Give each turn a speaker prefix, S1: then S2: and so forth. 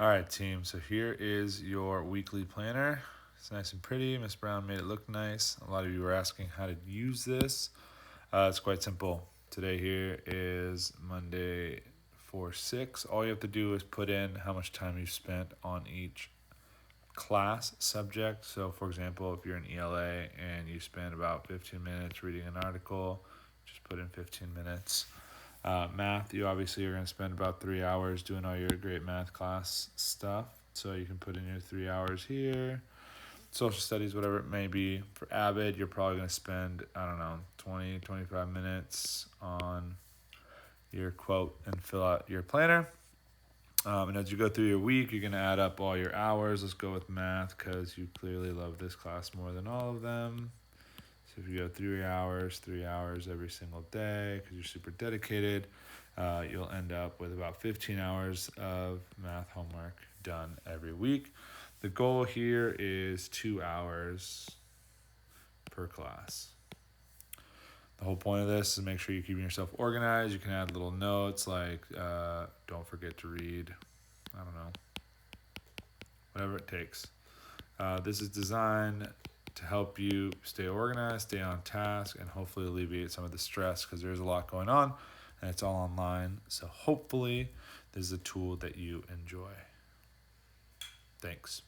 S1: All right, team. So here is your weekly planner. It's nice and pretty. Miss Brown made it look nice. A lot of you were asking how to use this. It's quite simple. Today here is Monday 4/6. All you have to do is put in how much time you spent on each class subject. So for example, if you're in ELA and you spend about 15 minutes reading an article, just put in 15 minutes. Math, you obviously are going to spend about 3 hours doing all your great math class stuff. So you can put in your 3 hours here. Social studies, whatever it may be. For AVID, you're probably going to spend, 20, 25 minutes on your quote and fill out your planner. And as you go through your week, you're going to add up all your hours. Let's go with math because you clearly love this class more than all of them. So if you go 3 hours every single day because you're super dedicated, you'll end up with about 15 hours of math homework done every week. The goal here is 2 hours per class. The whole point of this is make sure you're keeping yourself organized. You can add little notes like don't forget to read, whatever it takes. This is designed to help you stay organized, stay on task, and hopefully alleviate some of the stress because there's a lot going on and it's all online. So hopefully this is a tool that you enjoy. Thanks.